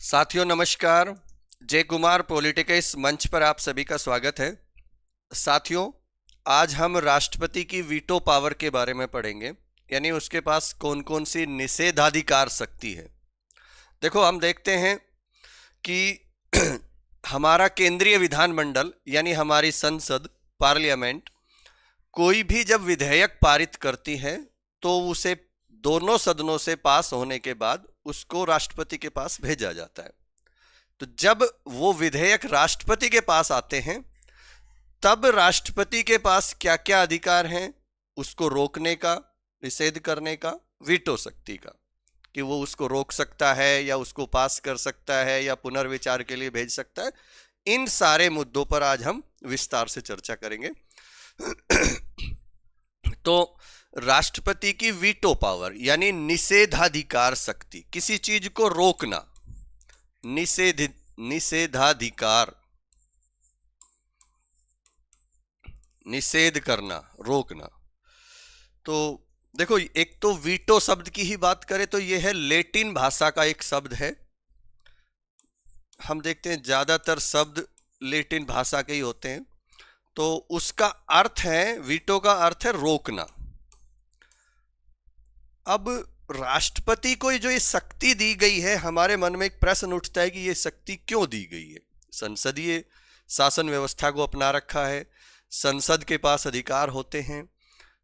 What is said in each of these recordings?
साथियों नमस्कार। जय कुमार पॉलिटिक्स मंच पर आप सभी का स्वागत है। साथियों, आज हम राष्ट्रपति की वीटो पावर के बारे में पढ़ेंगे, यानी उसके पास कौन कौन सी निषेधाधिकार शक्ति है। देखो, हम देखते हैं कि हमारा केंद्रीय विधानमंडल यानी हमारी संसद पार्लियामेंट कोई भी जब विधेयक पारित करती है तो उसे दोनों सदनों से पास होने के बाद उसको राष्ट्रपति के पास भेजा जाता है। तो जब वो विधेयक राष्ट्रपति के पास आते हैं तब राष्ट्रपति के पास क्या क्या अधिकार हैं, उसको रोकने का, निषेध करने का, वीटो शक्ति का, कि वो उसको रोक सकता है या उसको पास कर सकता है या पुनर्विचार के लिए भेज सकता है। इन सारे मुद्दों पर आज हम विस्तार से चर्चा करेंगे। तो राष्ट्रपति की वीटो पावर यानी निषेधाधिकार शक्ति, किसी चीज को रोकना, निषेधाधिकार, निषेध करना, रोकना। तो देखो, एक तो वीटो शब्द की ही बात करें तो यह है लैटिन भाषा का एक शब्द है। हम देखते हैं ज्यादातर शब्द लैटिन भाषा के ही होते हैं। तो उसका अर्थ है, वीटो का अर्थ है रोकना। अब राष्ट्रपति को जो ये शक्ति दी गई है, हमारे मन में एक प्रश्न उठता है कि ये शक्ति क्यों दी गई है। संसदीय शासन व्यवस्था को अपना रखा है, संसद के पास अधिकार होते हैं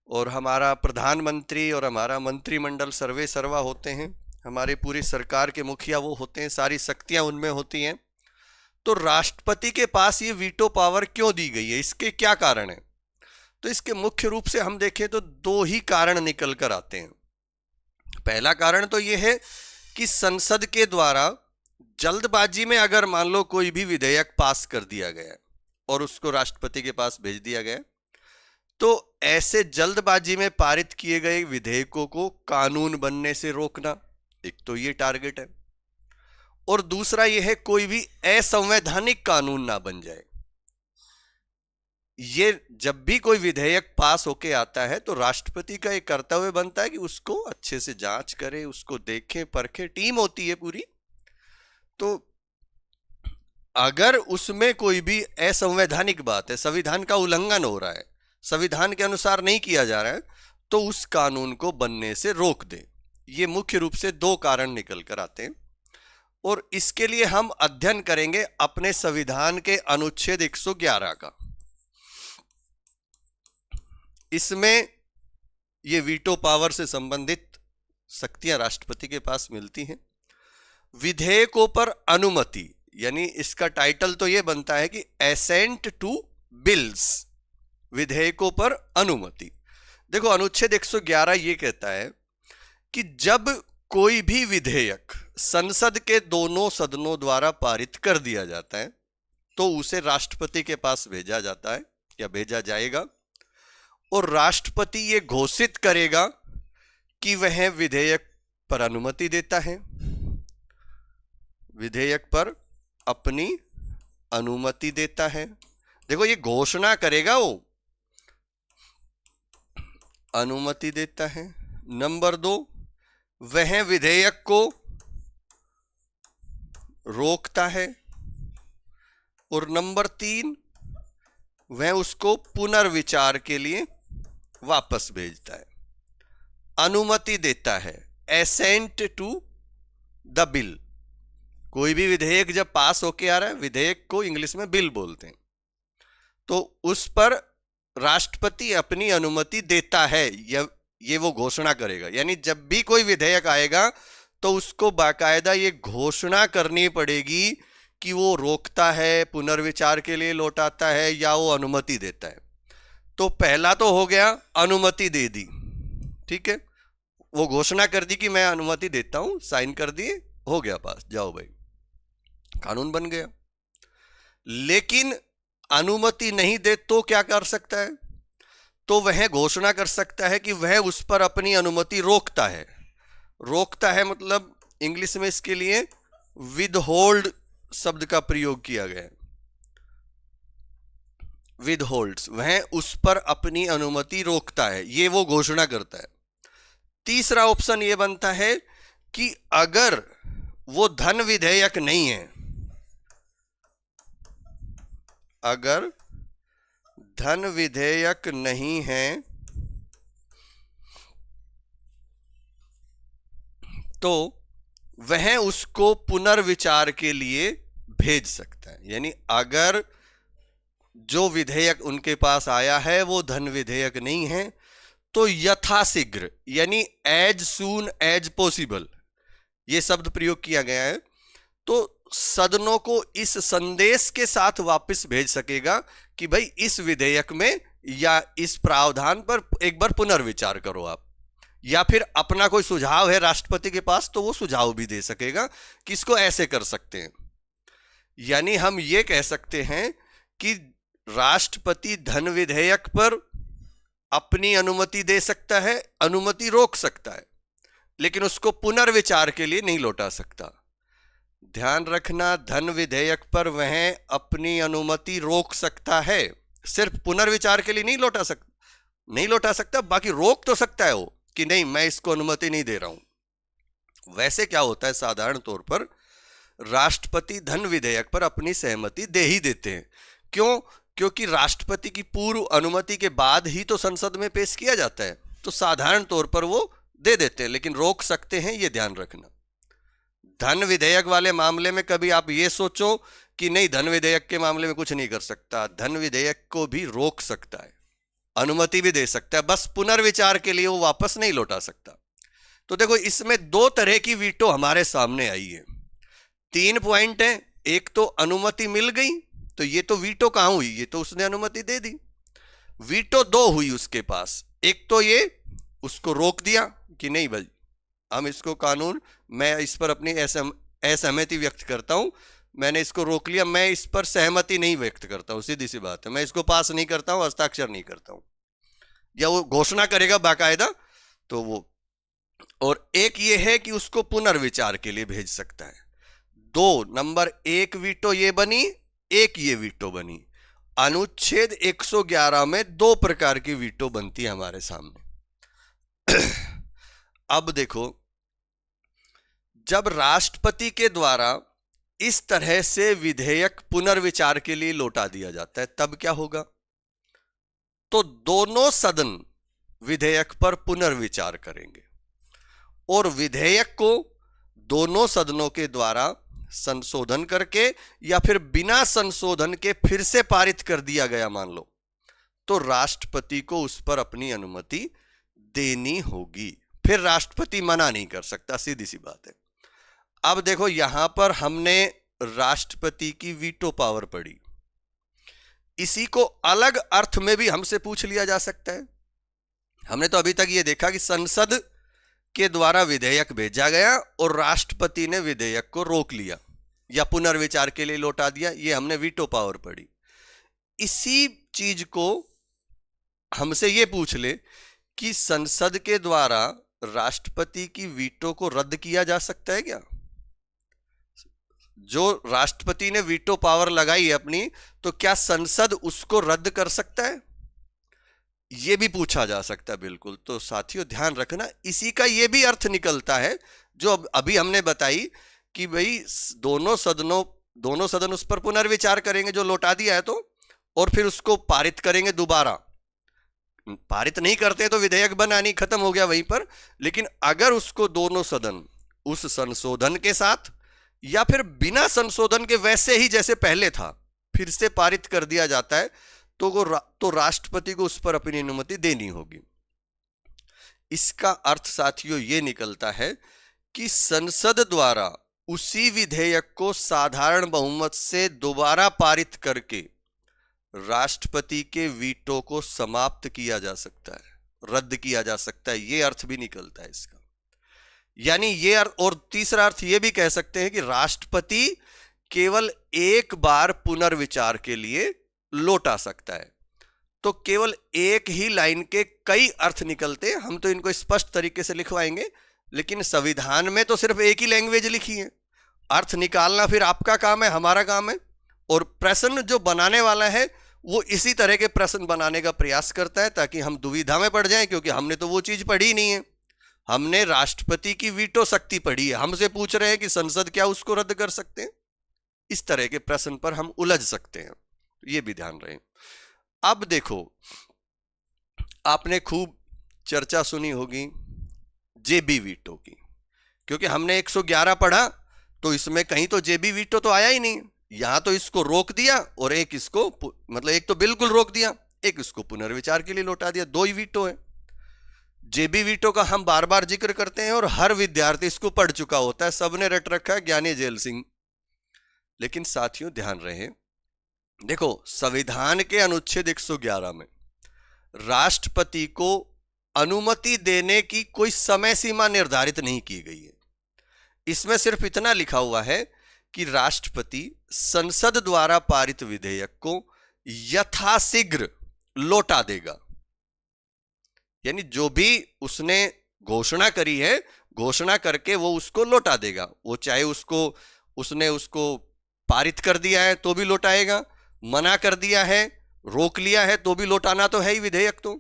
और हमारा प्रधानमंत्री और हमारा मंत्रिमंडल सर्वे सर्वा होते हैं, हमारे पूरी सरकार के मुखिया वो होते हैं, सारी शक्तियां उनमें होती हैं। तो राष्ट्रपति के पास ये वीटो पावर क्यों दी गई है, इसके क्या कारण है? तो इसके मुख्य रूप से हम देखें तो दो ही कारण निकल कर आते हैं। पहला कारण तो यह है कि संसद के द्वारा जल्दबाजी में अगर मान लो कोई भी विधेयक पास कर दिया गया और उसको राष्ट्रपति के पास भेज दिया गया, तो ऐसे जल्दबाजी में पारित किए गए विधेयकों को कानून बनने से रोकना, एक तो ये टारगेट है। और दूसरा यह है कोई भी असंवैधानिक कानून ना बन जाए। ये जब भी कोई विधेयक पास होके आता है तो राष्ट्रपति का एक कर्तव्य बनता है कि उसको अच्छे से जांच करे, उसको देखे परखे, टीम होती है पूरी। तो अगर उसमें कोई भी असंवैधानिक बात है, संविधान का उल्लंघन हो रहा है, संविधान के अनुसार नहीं किया जा रहा है, तो उस कानून को बनने से रोक दे। ये मुख्य रूप से दो कारण निकल कर आते हैं और इसके लिए हम अध्ययन करेंगे अपने संविधान के अनुच्छेद 111 का। इसमें ये वीटो पावर से संबंधित शक्तियां राष्ट्रपति के पास मिलती हैं। विधेयकों पर अनुमति, यानी इसका टाइटल तो ये बनता है कि एसेंट टू बिल्स, विधेयकों पर अनुमति। देखो, अनुच्छेद 111 ये कहता है कि जब कोई भी विधेयक संसद के दोनों सदनों द्वारा पारित कर दिया जाता है तो उसे राष्ट्रपति के पास भेजा जाता है या भेजा जाएगा और राष्ट्रपति ये घोषित करेगा कि वह विधेयक पर अनुमति देता है, विधेयक पर अपनी अनुमति देता है। देखो, ये घोषणा करेगा, वो अनुमति देता है। नंबर 2, वह विधेयक को रोकता है। और नंबर 3, वह उसको पुनर्विचार के लिए वापस भेजता है, अनुमति देता है, एसेंट टू द बिल। कोई भी विधेयक जब पास होके आ रहा है, विधेयक को इंग्लिश में बिल बोलते हैं, तो उस पर राष्ट्रपति अपनी अनुमति देता है, ये वो घोषणा करेगा। यानी जब भी कोई विधेयक आएगा तो उसको बाकायदा ये घोषणा करनी पड़ेगी कि वो रोकता है, पुनर्विचार के लिए लौटाता है या वो अनुमति देता है। तो पहला तो हो गया, अनुमति दे दी, ठीक है, वो घोषणा कर दी कि मैं अनुमति देता हूं, साइन कर दिए, हो गया पास, जाओ भाई, कानून बन गया। लेकिन अनुमति नहीं दे तो क्या कर सकता है? तो वह घोषणा कर सकता है कि वह उस पर अपनी अनुमति रोकता है। रोकता है मतलब इंग्लिश में इसके लिए विदहोल्ड शब्द का प्रयोग किया गया है। विदहोल्ड्स, वह उस पर अपनी अनुमति रोकता है, ये वो घोषणा करता है। तीसरा ऑप्शन ये बनता है कि अगर वो धन विधेयक नहीं है, अगर धन विधेयक नहीं है तो वह उसको पुनर्विचार के लिए भेज सकता है। यानी अगर जो विधेयक उनके पास आया है वो धन विधेयक नहीं है तो यथाशीघ्र, यानी एज सून एज पॉसिबल, ये शब्द प्रयोग किया गया है, तो सदनों को इस संदेश के साथ वापस भेज सकेगा कि भाई इस विधेयक में या इस प्रावधान पर एक बार पुनर्विचार करो आप, या फिर अपना कोई सुझाव है राष्ट्रपति के पास तो वो सुझाव भी दे सकेगा कि इसको ऐसे कर सकते हैं। यानी हम ये कह सकते हैं कि राष्ट्रपति धन विधेयक पर अपनी अनुमति दे सकता है, अनुमति रोक सकता है, लेकिन उसको पुनर्विचार के लिए नहीं लौटा सकता। ध्यान रखना, धन विधेयक पर वह अपनी अनुमति रोक सकता है, सिर्फ पुनर्विचार के लिए नहीं लौटा सकता, बाकी रोक तो सकता है वो कि नहीं मैं इसको अनुमति नहीं दे रहा हूं। वैसे क्या होता है, साधारण तौर पर राष्ट्रपति धन विधेयक पर अपनी सहमति दे ही देते हैं। क्यों? क्योंकि राष्ट्रपति की पूर्व अनुमति के बाद ही तो संसद में पेश किया जाता है, तो साधारण तौर पर वो दे देते हैं, लेकिन रोक सकते हैं, ये ध्यान रखना। धन विधेयक वाले मामले में कभी आप ये सोचो कि नहीं धन विधेयक के मामले में कुछ नहीं कर सकता, धन विधेयक को भी रोक सकता है, अनुमति भी दे सकता है, बस पुनर्विचार के लिए वो वापस नहीं लौटा सकता। तो देखो इसमें दो तरह की वीटो हमारे सामने आई है, 3 पॉइंट है। एक तो अनुमति मिल गई, तो ये तो वीटो कहां हुई, ये तो उसने अनुमति दे दी। वीटो 2 हुई उसके पास, एक तो ये उसको रोक दिया कि नहीं भाई हम इसको कानून, मैं इस पर अपनी असहमति व्यक्त करता हूं, मैंने इसको रोक लिया, मैं इस पर सहमति नहीं व्यक्त करता हूं, सीधी सी बात है, मैं इसको पास नहीं करता हूं, हस्ताक्षर नहीं करता हूं, या वो घोषणा करेगा बाकायदा तो वो। और एक ये है कि उसको पुनर्विचार के लिए भेज सकता है। 2 नंबर 1 वीटो ये बनी, एक ये वीटो बनी। अनुच्छेद 111 में 2 प्रकार की वीटो बनती है हमारे सामने। अब देखो, जब राष्ट्रपति के द्वारा इस तरह से विधेयक पुनर्विचार के लिए लौटा दिया जाता है तब क्या होगा, तो दोनों सदन विधेयक पर पुनर्विचार करेंगे और विधेयक को दोनों सदनों के द्वारा संशोधन करके या फिर बिना संशोधन के फिर से पारित कर दिया गया मान लो, तो राष्ट्रपति को उस पर अपनी अनुमति देनी होगी, फिर राष्ट्रपति मना नहीं कर सकता, सीधी सी बात है। अब देखो यहां पर हमने राष्ट्रपति की वीटो पावर पढ़ी, इसी को अलग अर्थ में भी हमसे पूछ लिया जा सकता है। हमने तो अभी तक ये देखा कि संसद के द्वारा विधेयक भेजा गया और राष्ट्रपति ने विधेयक को रोक लिया या पुनर्विचार के लिए लौटा दिया, ये हमने वीटो पावर पढ़ी। इसी चीज को हमसे ये पूछ ले कि संसद के द्वारा राष्ट्रपति की वीटो को रद्द किया जा सकता है क्या? जो राष्ट्रपति ने वीटो पावर लगाई है अपनी, तो क्या संसद उसको रद्द कर सकता है? यह भी पूछा जा सकता है, बिल्कुल। तो साथियों ध्यान रखना, इसी का यह भी अर्थ निकलता है जो अभी हमने बताई कि भाई दोनों सदन उस पर पुनर्विचार करेंगे जो लौटा दिया है, तो और फिर उसको पारित करेंगे दोबारा। पारित नहीं करते तो विधेयक बना नहीं, खत्म हो गया वहीं पर। लेकिन अगर उसको दोनों सदन उस संशोधन के साथ या फिर बिना संशोधन के वैसे ही जैसे पहले था फिर से पारित कर दिया जाता है, तो राष्ट्रपति को उस पर अपनी अनुमति देनी होगी। इसका अर्थ साथियों ये निकलता है कि संसद द्वारा उसी विधेयक को साधारण बहुमत से दोबारा पारित करके राष्ट्रपति के वीटो को समाप्त किया जा सकता है, रद्द किया जा सकता है, ये अर्थ भी निकलता है इसका। यानी ये अर्थ, और तीसरा अर्थ ये भी कह सकते हैं कि राष्ट्रपति केवल एक बार पुनर्विचार के लिए लौटा सकता है। तो केवल एक ही लाइन के कई अर्थ निकलते हैं। हम तो इनको स्पष्ट तरीके से लिखवाएंगे, लेकिन संविधान में तो सिर्फ एक ही लैंग्वेज लिखी है, अर्थ निकालना फिर आपका काम है, हमारा काम है। और प्रश्न जो बनाने वाला है वो इसी तरह के प्रश्न बनाने का प्रयास करता है ताकि हम दुविधा में पड़ जाएं, क्योंकि हमने तो वो चीज पढ़ी नहीं है। हमने राष्ट्रपति की वीटो शक्ति पढ़ी है, हमसे पूछ रहे हैं कि संसद क्या उसको रद्द कर सकते हैं? इस तरह के प्रश्न पर हम उलझ सकते हैं, ये भी ध्यान रहे। अब देखो, आपने खूब चर्चा सुनी होगी जेबी वीटो की, क्योंकि हमने 111 पढ़ा तो इसमें कहीं तो जेबी वीटो तो आया ही नहीं। यहां तो इसको रोक दिया और एक इसको, मतलब एक तो बिल्कुल रोक दिया, एक इसको पुनर्विचार के लिए लौटा दिया। दो ही वीटो है। जेबी वीटो का हम बार बार जिक्र करते हैं और हर विद्यार्थी इसको पढ़ चुका होता है, सबने रट रखा है ज्ञानी जेल सिंह। लेकिन साथियों ध्यान रहे, देखो संविधान के अनुच्छेद 111 में राष्ट्रपति को अनुमति देने की कोई समय सीमा निर्धारित नहीं की गई है। इसमें सिर्फ इतना लिखा हुआ है कि राष्ट्रपति संसद द्वारा पारित विधेयक को यथाशीघ्र लौटा देगा। यानी जो भी उसने घोषणा करी है, घोषणा करके वो उसको लौटा देगा। वो चाहे उसने उसको पारित कर दिया है तो भी लौटाएगा, मना कर दिया है, रोक लिया है तो भी लौटाना तो है ही विधेयक तो,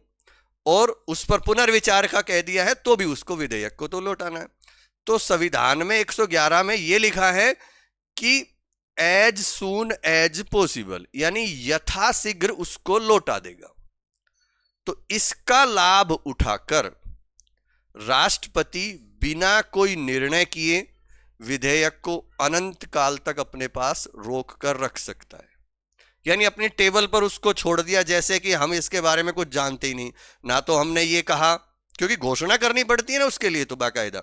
और उस पर पुनर्विचार का कह दिया है तो भी उसको विधेयक को तो लौटाना है। तो संविधान में 111 में यह लिखा है कि एज सून एज पॉसिबल, यानी यथाशीघ्र उसको लौटा देगा। तो इसका लाभ उठाकर राष्ट्रपति बिना कोई निर्णय किए विधेयक को अनंत काल तक अपने पास रोक कर रख सकता है। यानी अपनी टेबल पर उसको छोड़ दिया, जैसे कि हम इसके बारे में कुछ जानते ही नहीं। ना तो हमने ये कहा, क्योंकि घोषणा करनी पड़ती है ना उसके लिए तो बाकायदा,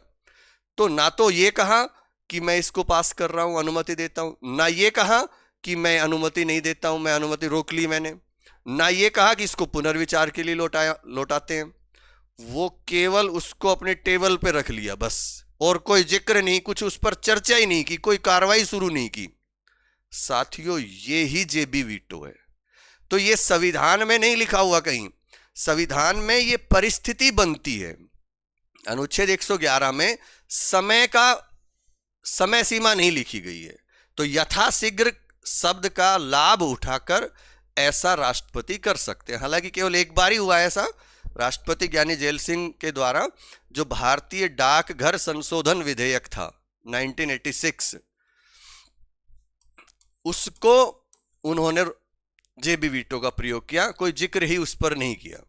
तो ना तो ये कहा कि मैं इसको पास कर रहा हूं, अनुमति देता हूं, ना ये कहा कि मैं अनुमति नहीं देता हूं, मैं अनुमति रोक ली मैंने, ना ये कहा कि इसको पुनर्विचार के लिए लौटाते हैं। वो केवल उसको अपने टेबल पे रख लिया बस, और कोई जिक्र नहीं, कुछ उस पर चर्चा ही नहीं की, कोई कार्रवाई शुरू नहीं की। साथियों ये ही जेबी वीटो है। तो ये संविधान में नहीं लिखा हुआ कहीं, संविधान में ये परिस्थिति बनती है। अनुच्छेद 111 में समय सीमा नहीं लिखी गई है। तो यथाशीघ्र शब्द का लाभ उठाकर ऐसा राष्ट्रपति कर सकते हैं। हालांकि केवल एक बार ही हुआ ऐसा, राष्ट्रपति ज्ञानी जेल सिंह के द्वारा जो भारतीय डाकघर संशोधन विधेयक था 1986, उसको उन्होंने जेबी वीटो का प्रयोग किया, कोई जिक्र ही उस पर नहीं किया।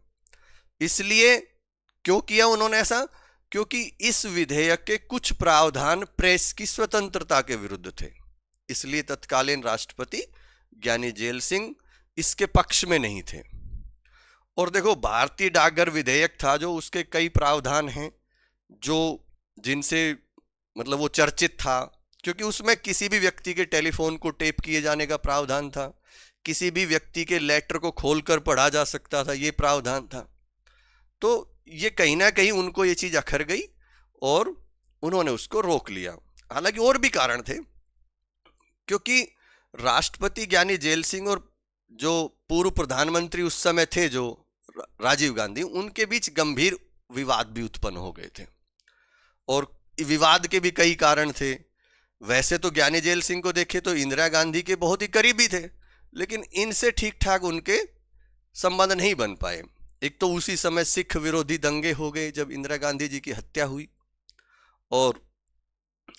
इसलिए क्यों किया उन्होंने ऐसा? क्योंकि इस विधेयक के कुछ प्रावधान प्रेस की स्वतंत्रता के विरुद्ध थे। इसलिए तत्कालीन राष्ट्रपति ज्ञानी जेल सिंह इसके पक्ष में नहीं थे। और देखो, भारतीय डाकघर विधेयक था जो, उसके कई प्रावधान हैं जो जिनसे मतलब वो चर्चित था, क्योंकि उसमें किसी भी व्यक्ति के टेलीफोन को टेप किए जाने का प्रावधान था, किसी भी व्यक्ति के लेटर को खोलकर पढ़ा जा सकता था, ये प्रावधान था। तो ये कहीं ना कहीं उनको ये चीज अखर गई और उन्होंने उसको रोक लिया। हालांकि और भी कारण थे, क्योंकि राष्ट्रपति ज्ञानी जेल सिंह और जो पूर्व प्रधानमंत्री उस समय थे जो राजीव गांधी, उनके बीच गंभीर विवाद भी उत्पन्न हो गए थे। और विवाद के भी कई कारण थे। वैसे तो ज्ञानी जेल सिंह को देखे तो इंदिरा गांधी के बहुत ही करीबी थे, लेकिन इनसे ठीक ठाक उनके संबंध नहीं बन पाए। एक तो उसी समय सिख विरोधी दंगे हो गए जब इंदिरा गांधी जी की हत्या हुई, और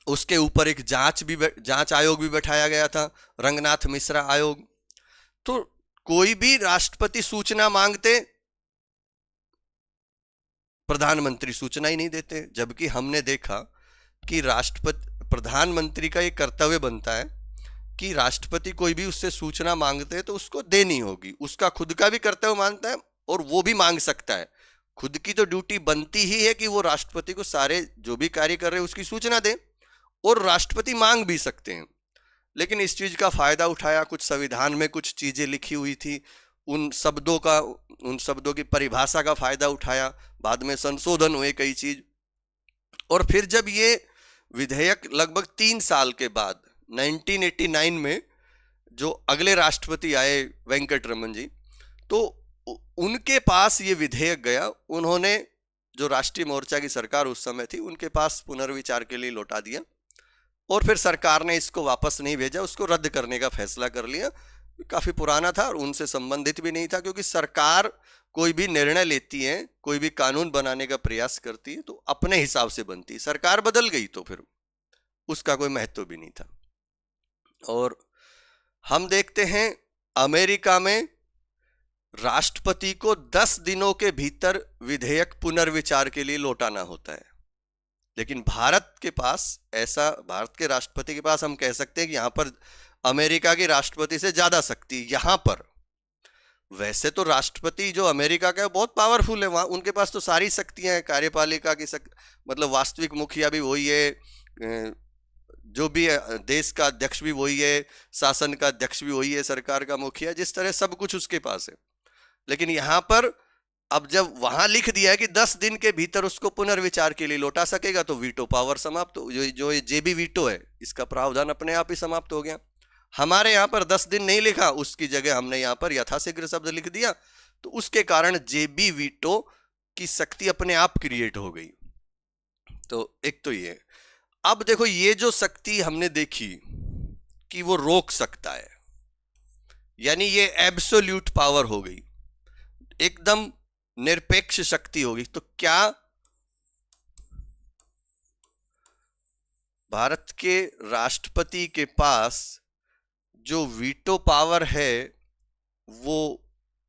उसके ऊपर एक जांच आयोग भी बैठाया गया था, रंगनाथ मिश्रा आयोग। तो कोई भी राष्ट्रपति सूचना मांगते, प्रधानमंत्री सूचना ही नहीं देते। जबकि हमने देखा कि प्रधानमंत्री का ये कर्तव्य बनता है कि राष्ट्रपति कोई भी उससे सूचना मांगते हैं तो उसको देनी होगी। उसका खुद का भी कर्तव्य मानता है और वो भी मांग सकता है। खुद की तो ड्यूटी बनती ही है कि वो राष्ट्रपति को सारे जो भी कार्य कर रहे हैं उसकी सूचना दे, और राष्ट्रपति मांग भी सकते हैं। लेकिन इस चीज का फायदा उठाया, कुछ संविधान में कुछ चीजें लिखी हुई थी, उन शब्दों की परिभाषा का फायदा उठाया, बाद में संशोधन हुए कई चीज। और फिर जब ये विधेयक लगभग 3 साल के बाद 1989 में जो अगले राष्ट्रपति आए वेंकट रमन जी, तो उनके पास ये विधेयक गया। उन्होंने, जो राष्ट्रीय मोर्चा की सरकार उस समय थी, उनके पास पुनर्विचार के लिए लौटा दिया, और फिर सरकार ने इसको वापस नहीं भेजा, उसको रद्द करने का फैसला कर लिया। काफी पुराना था और उनसे संबंधित भी नहीं था, क्योंकि सरकार कोई भी निर्णय लेती है, कोई भी कानून बनाने का प्रयास करती है तो अपने हिसाब से बनती है। सरकार बदल गई तो फिर उसका कोई महत्व भी नहीं था। और हम देखते हैं अमेरिका में राष्ट्रपति को 10 दिनों के भीतर विधेयक पुनर्विचार के लिए लौटाना होता है, लेकिन भारत के पास ऐसा, भारत के राष्ट्रपति के पास हम कह सकते हैं कि यहां पर अमेरिका के राष्ट्रपति से ज्यादा शक्ति यहां पर। वैसे तो राष्ट्रपति जो अमेरिका का है बहुत पावरफुल है, वहां उनके पास तो सारी शक्तियां हैं, कार्यपालिका की मतलब वास्तविक मुखिया भी वही है, जो भी देश का अध्यक्ष भी वही है, शासन का अध्यक्ष भी वही है, सरकार का मुखिया, जिस तरह सब कुछ उसके पास है। लेकिन यहां पर अब जब वहां लिख दिया है कि 10 दिन के भीतर उसको पुनर्विचार के लिए लौटा सकेगा, तो वीटो पावर समाप्त, जो ये जेबी वीटो है इसका प्रावधान अपने आप ही समाप्त हो गया। हमारे यहां पर 10 दिन नहीं लिखा, उसकी जगह हमने यहां पर यथाशीघ्र शब्द लिख दिया, तो उसके कारण जेबी वीटो की शक्ति अपने आप क्रिएट हो गई। तो एक तो ये। अब देखो ये जो शक्ति हमने देखी कि वो रोक सकता है, यानी ये एब्सोल्यूट पावर हो गई, एकदम निरपेक्ष शक्ति होगी। तो क्या भारत के राष्ट्रपति के पास जो वीटो पावर है वो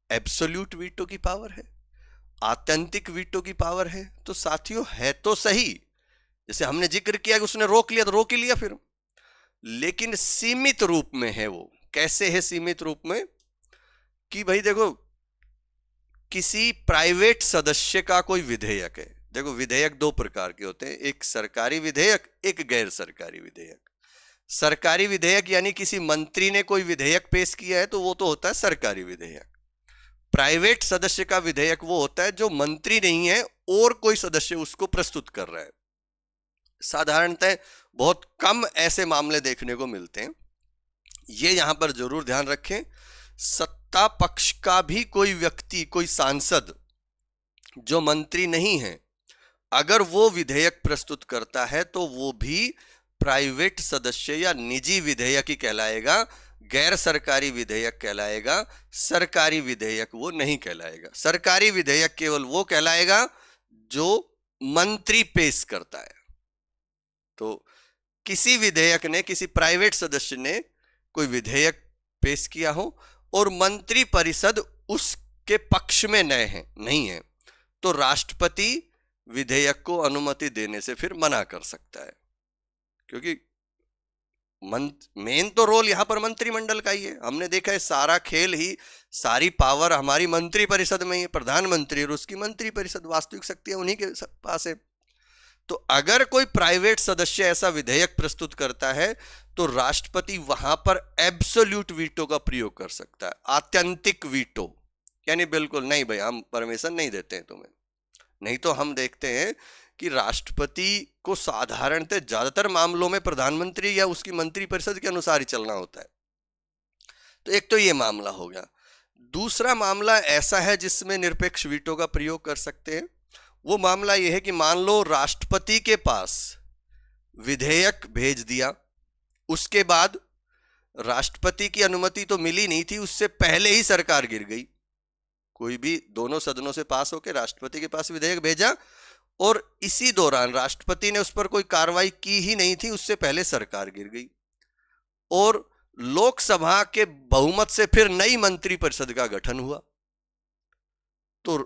एब्सोल्यूट वीटो की पावर है, आत्यंतिक वीटो की पावर है? तो साथियों है तो सही, जैसे हमने जिक्र किया कि उसने रोक लिया तो रोक ही लिया फिर, लेकिन सीमित रूप में है वो। कैसे है सीमित रूप में? कि भाई देखो, किसी प्राइवेट सदस्य का कोई विधेयक है, देखो विधेयक 2 प्रकार के होते हैं, एक सरकारी विधेयक, एक गैर सरकारी विधेयक। सरकारी विधेयक यानी किसी मंत्री ने कोई विधेयक पेश किया है तो वो तो होता है सरकारी विधेयक। प्राइवेट सदस्य का विधेयक वो होता है जो मंत्री नहीं है और कोई सदस्य उसको प्रस्तुत कर रहा है। साधारणतः बहुत कम ऐसे मामले देखने को मिलते हैं। ये यहां पर जरूर ध्यान रखें, सत्ता पक्ष का भी कोई व्यक्ति, कोई सांसद जो मंत्री नहीं है, अगर वो विधेयक प्रस्तुत करता है तो वो भी प्राइवेट सदस्य या निजी विधेयक ही कहलाएगा, गैर सरकारी विधेयक कहलाएगा। सरकारी विधेयक वो नहीं कहलाएगा। सरकारी विधेयक केवल वो कहलाएगा जो मंत्री पेश करता है। तो किसी विधेयक ने, किसी प्राइवेट सदस्य ने कोई विधेयक पेश किया हो और मंत्री परिषद उसके पक्ष में नहीं है, तो राष्ट्रपति विधेयक को अनुमति देने से फिर मना कर सकता है, क्योंकि मेन तो रोल यहां पर मंत्रिमंडल का ही है। हमने देखा है सारा खेल ही, सारी पावर हमारी मंत्री परिषद में ही है, प्रधानमंत्री और उसकी मंत्री परिषद, वास्तविक शक्तियां उन्हीं के पास है। तो अगर कोई प्राइवेट सदस्य ऐसा विधेयक प्रस्तुत करता है तो राष्ट्रपति वहां पर एब्सोल्यूट वीटो का प्रयोग कर सकता है, आत्यंतिक वीटो, यानी बिल्कुल नहीं भाई हम परमिशन नहीं देते हैं तुम्हें। नहीं तो हम देखते हैं कि राष्ट्रपति को साधारणतः ज्यादातर मामलों में प्रधानमंत्री या उसकी मंत्री परिषद के अनुसार ही चलना होता है। तो एक तो ये मामला हो गया। दूसरा मामला ऐसा है जिसमें निरपेक्ष वीटो का प्रयोग कर सकते हैं। वो मामला यह है कि मान लो राष्ट्रपति के पास विधेयक भेज दिया, उसके बाद राष्ट्रपति की अनुमति तो मिली नहीं थी, उससे पहले ही सरकार गिर गई। कोई भी दोनों सदनों से पास होकर राष्ट्रपति के पास विधेयक भेजा और इसी दौरान राष्ट्रपति ने उस पर कोई कार्रवाई की ही नहीं थी, उससे पहले सरकार गिर गई और लोकसभा के बहुमत से फिर नई मंत्रिपरिषद का गठन हुआ। तो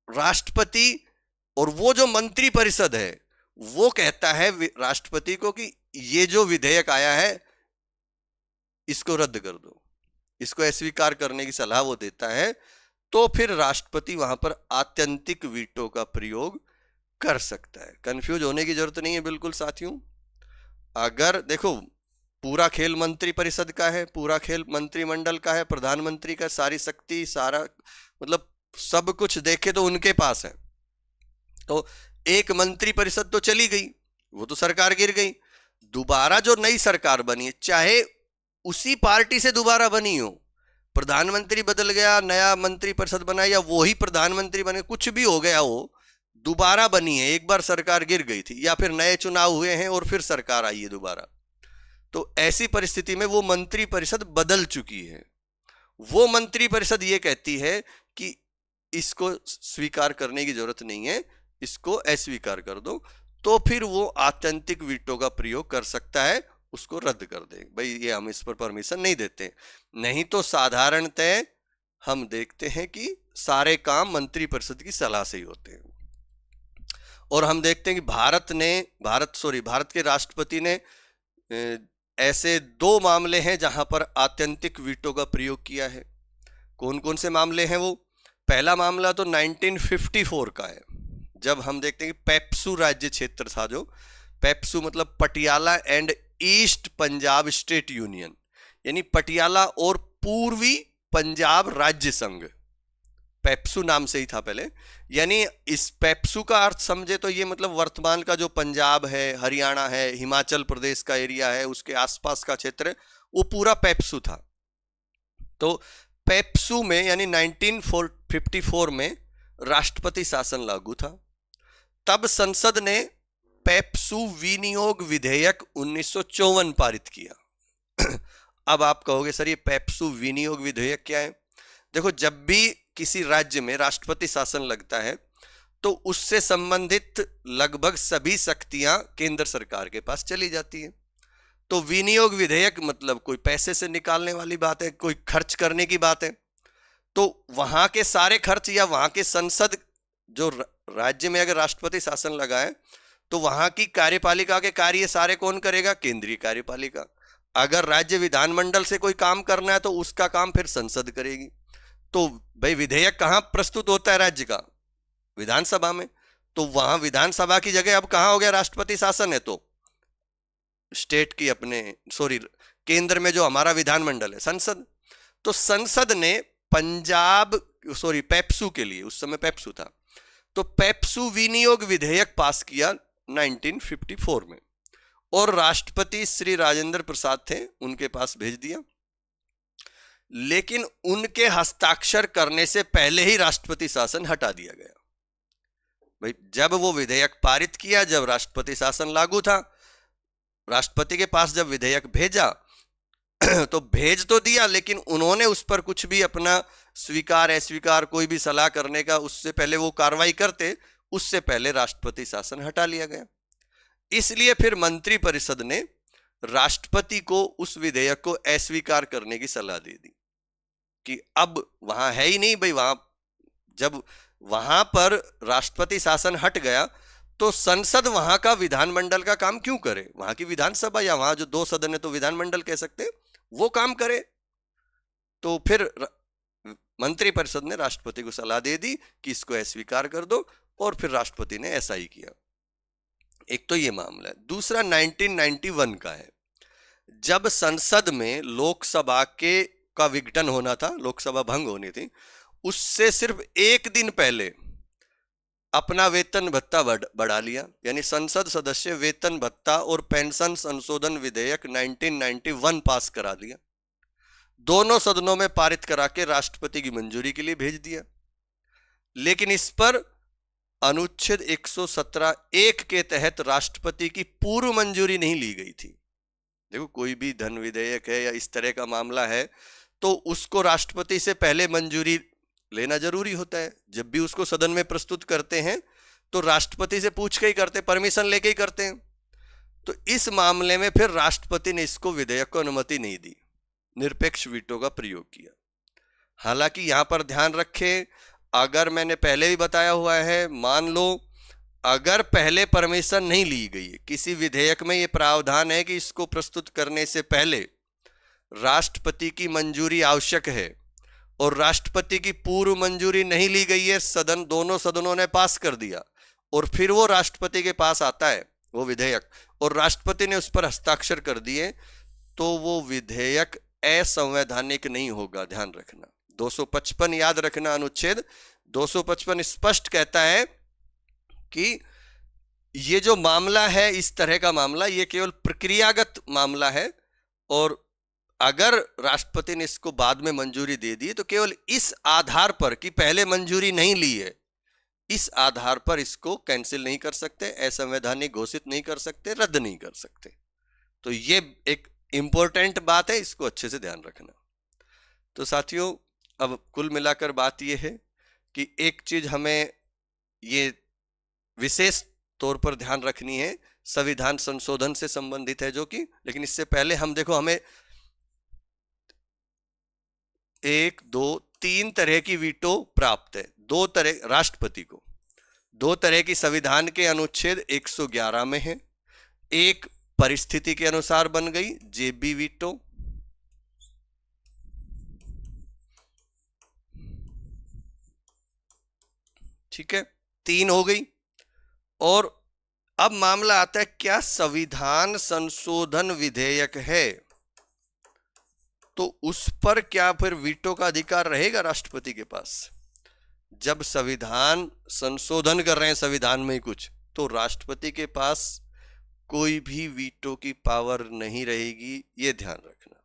राष्ट्रपति और वो जो मंत्रिपरिषद है वो कहता है राष्ट्रपति को कि ये जो विधेयक आया है इसको रद्द कर दो, इसको अस्वीकार करने की सलाह वो देता है। तो फिर राष्ट्रपति वहां पर आत्यंतिक वीटो का प्रयोग कर सकता है। कंफ्यूज होने की जरूरत नहीं है बिल्कुल साथियों। अगर देखो पूरा खेल मंत्री परिषद का है, पूरा खेल मंत्रिमंडल का है, प्रधानमंत्री का सारी शक्ति, सारा मतलब सब कुछ देखे तो उनके पास है। तो एक मंत्री परिषद तो चली गई, वो तो सरकार गिर गई। दोबारा जो नई सरकार बनी है, चाहे उसी पार्टी से दोबारा बनी हो, प्रधानमंत्री बदल गया, नया मंत्री परिषद बना या वो ही प्रधानमंत्री बने, कुछ भी हो गया हो, दोबारा बनी है। एक बार सरकार गिर गई थी या फिर नए चुनाव हुए हैं और फिर सरकार आई है दोबारा, तो ऐसी परिस्थिति में वो मंत्री परिषद बदल चुकी है वो मंत्रिपरिषद ये कहती है कि इसको स्वीकार करने की जरूरत नहीं है, इसको अस्वीकार कर दो, तो फिर वो आत्यंतिक वीटो का प्रयोग कर सकता है, उसको रद्द कर दे, भाई ये हम इस पर परमिशन नहीं देते। नहीं तो साधारणतः हम देखते हैं कि सारे काम मंत्रिपरिषद की सलाह से ही होते हैं। और हम देखते हैं कि भारत के राष्ट्रपति ने ऐसे 2 मामले हैं जहां पर आत्यंतिक वीटो का प्रयोग किया है। कौन कौन से मामले हैं वो? पहला मामला तो 1954 का है, जब हम देखते हैं कि पेप्सू राज्य क्षेत्र था, जो पेप्सू मतलब Patiala and east Punjab state union, यानी पटियाला और पूर्वी पंजाब राज्य संघ, पेप्सू नाम से ही था पहले। यानी इस पेप्सू का अर्थ समझे तो ये मतलब वर्तमान का जो पंजाब है, हरियाणा है, हिमाचल प्रदेश का एरिया है, उसके आसपास का क्षेत्र है, वो पूरा पेप्सू था। तो पेप्सू में यानी 1954 में राष्ट्रपति शासन लागू था। तब संसद ने पेप्सू विनियोग विधेयक 1954 पारित किया। अब आप कहोगे सर ये पेप्सू विनियोग विधेयक क्या है? देखो, जब भी किसी राज्य में राष्ट्रपति शासन लगता है तो उससे संबंधित लगभग सभी शक्तियां केंद्र सरकार के पास चली जाती है। तो विनियोग विधेयक मतलब कोई पैसे से निकालने वाली बात है, कोई खर्च करने की बात है। तो वहां के सारे खर्च या वहां के संसद, जो राज्य में अगर राष्ट्रपति शासन लगा है तो वहां की कार्यपालिका के कार्य सारे कौन करेगा? केंद्रीय कार्यपालिका। अगर राज्य विधानमंडल से कोई काम करना है तो उसका काम फिर संसद करेगी। तो भाई विधेयक कहां प्रस्तुत होता है राज्य का? विधानसभा में। तो वहां विधानसभा की जगह अब कहां हो गया राष्ट्रपति शासन है, तो स्टेट की केंद्र में जो हमारा विधानमंडल है, संसद। तो संसद ने पेप्सू के लिए, उस समय पेप्सू था, तो पेप्सू विनियोग विधेयक पास किया 1954 में, और राष्ट्रपति श्री राजेंद्र प्रसाद थे, उनके पास भेज दिया। लेकिन उनके हस्ताक्षर करने से पहले ही राष्ट्रपति शासन हटा दिया गया। भाई जब वो विधेयक पारित किया, जब राष्ट्रपति शासन लागू था, राष्ट्रपति के पास जब विधेयक भेजा तो भेज तो दिया, लेकिन उन्होंने उस पर कुछ भी अपना स्वीकार अस्वीकार कोई भी सलाह करने का, उससे पहले वो कार्रवाई करते, उससे पहले राष्ट्रपति शासन हटा लिया गया। इसलिए फिर मंत्रिपरिषद ने राष्ट्रपति को उस विधेयक को अस्वीकार करने की सलाह दे दी कि अब वहां है ही नहीं भाई, जब वहां पर राष्ट्रपति शासन हट गया तो संसद वहां का विधानमंडल का काम क्यों करे? वहां की विधानसभा या वहां जो 2 सदन है तो विधानमंडल कह सकते हैं, वो काम करे। तो फिर मंत्रिपरिषद ने राष्ट्रपति को सलाह दे दी कि इसको अस्वीकार कर दो, और फिर राष्ट्रपति ने ऐसा ही किया। एक तो ये मामला है। दूसरा 1991 का है, जब संसद में लोकसभा का विघटन होना था, लोकसभा भंग होनी थी, उससे सिर्फ 1 दिन पहले अपना वेतन भत्ता बढ़ा लिया। यानी संसद सदस्य वेतन भत्ता और पेंशन संशोधन विधेयक 1991 पास करा लिया, दोनों सदनों में पारित करा के राष्ट्रपति की मंजूरी के लिए भेज दिया। लेकिन इस पर अनुच्छेद 117(1) के तहत राष्ट्रपति की पूर्व मंजूरी नहीं ली गई थी। देखो, कोई भी धन विधेयक है या इस तरह का मामला है तो उसको राष्ट्रपति से पहले मंजूरी लेना जरूरी होता है। जब भी उसको सदन में प्रस्तुत करते हैं तो राष्ट्रपति से पूछ के ही करते, परमिशन लेके ही करते हैं। तो इस मामले में फिर राष्ट्रपति ने इसको विधेयक को अनुमति नहीं दी, निरपेक्ष वीटो का प्रयोग किया। हालांकि यहां पर ध्यान रखें, अगर मैंने पहले भी बताया हुआ है, मान लो अगर पहले परमिशन नहीं ली गई है, किसी विधेयक में यह प्रावधान है कि इसको प्रस्तुत करने से पहले राष्ट्रपति की मंजूरी आवश्यक है, और राष्ट्रपति की पूर्व मंजूरी नहीं ली गई है, दोनों सदनों ने पास कर दिया, और फिर वो राष्ट्रपति के पास आता है वो विधेयक, और राष्ट्रपति ने उस पर हस्ताक्षर कर दिए, तो वो विधेयक असंवैधानिक नहीं होगा। ध्यान रखना, 255 याद रखना, अनुच्छेद 255 स्पष्ट कहता है कि ये जो मामला है, इस तरह का मामला, ये केवल प्रक्रियागत मामला है, और अगर राष्ट्रपति ने इसको बाद में मंजूरी दे दी तो केवल इस आधार पर कि पहले मंजूरी नहीं ली है, इस आधार पर इसको कैंसिल नहीं कर सकते, असंवैधानिक घोषित नहीं कर सकते, रद्द नहीं कर सकते। तो ये एक इंपॉर्टेंट बात है, इसको अच्छे से ध्यान रखना। तो साथियों, अब कुल मिलाकर बात यह है कि एक चीज हमें ये विशेष तौर पर ध्यान रखनी है, संविधान संशोधन से संबंधित है जो कि, लेकिन इससे पहले हम देखो, हमें 1, 2, 3 तरह की वीटो प्राप्त है। 2 तरह राष्ट्रपति को 2 तरह की संविधान के अनुच्छेद 111 में है। एक परिस्थिति के अनुसार बन गई जेबी वीटो, ठीक है, 3 हो गई। और अब मामला आता है, क्या संविधान संशोधन विधेयक है तो उस पर क्या फिर वीटो का अधिकार रहेगा राष्ट्रपति के पास? जब संविधान संशोधन कर रहे हैं संविधान में ही कुछ, तो राष्ट्रपति के पास कोई भी वीटो की पावर नहीं रहेगी, ये ध्यान रखना।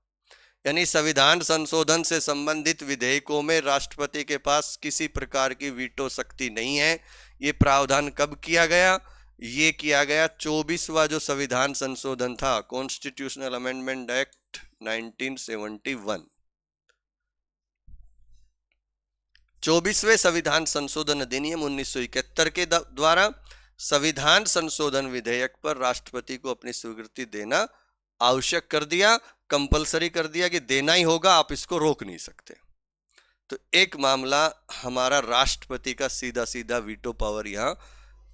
यानी संविधान संशोधन से संबंधित विधेयकों में राष्ट्रपति के पास किसी प्रकार की वीटो शक्ति नहीं है। ये प्रावधान कब किया गया? ये किया गया 24वां जो संविधान संशोधन था, कॉन्स्टिट्यूशनल अमेंडमेंट एक्ट 1971। 24वें संविधान संशोधन अधिनियम 1971 के द्वारा संविधान संशोधन विधेयक पर राष्ट्रपति को अपनी स्वीकृति देना आवश्यक कर दिया, कंपलसरी कर दिया कि देना ही होगा, आप इसको रोक नहीं सकते। तो एक मामला हमारा राष्ट्रपति का सीधा सीधा वीटो पावर यहां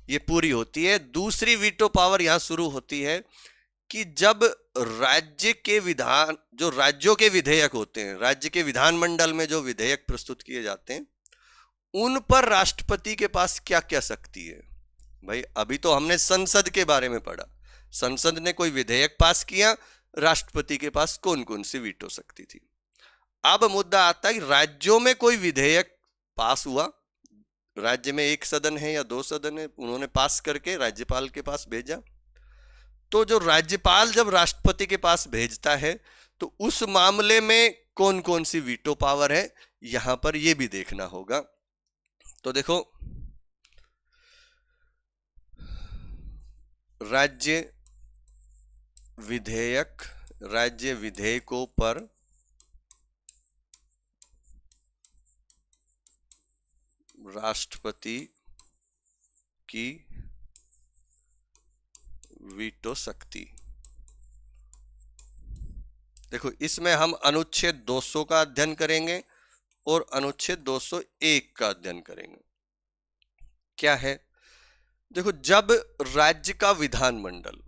ये पूरी होती है। दूसरी वीटो पावर यहां शुरू होती है कि जब राज्य के विधान, जो राज्यों के विधेयक होते हैं, राज्य के विधानमंडल में जो विधेयक प्रस्तुत किए जाते हैं, उन पर राष्ट्रपति के पास क्या क्या शक्ति है। भाई अभी तो हमने संसद के बारे में पढ़ा, संसद ने कोई विधेयक पास किया, राष्ट्रपति के पास कौन कौन सी वीटो शक्ति थी। अब मुद्दा आता है राज्यों में कोई विधेयक पास हुआ, राज्य में 1 सदन है या 2 सदन है, उन्होंने पास करके राज्यपाल के पास भेजा, तो जो राज्यपाल जब राष्ट्रपति के पास भेजता है तो उस मामले में कौन कौन सी वीटो पावर है, यहां पर यह भी देखना होगा। तो देखो, राज्य विधेयकों पर राष्ट्रपति की वीटो शक्ति। देखो, इसमें हम अनुच्छेद 200 का अध्ययन करेंगे और अनुच्छेद 201 का अध्ययन करेंगे। क्या है? देखो, जब राज्य का विधानमंडल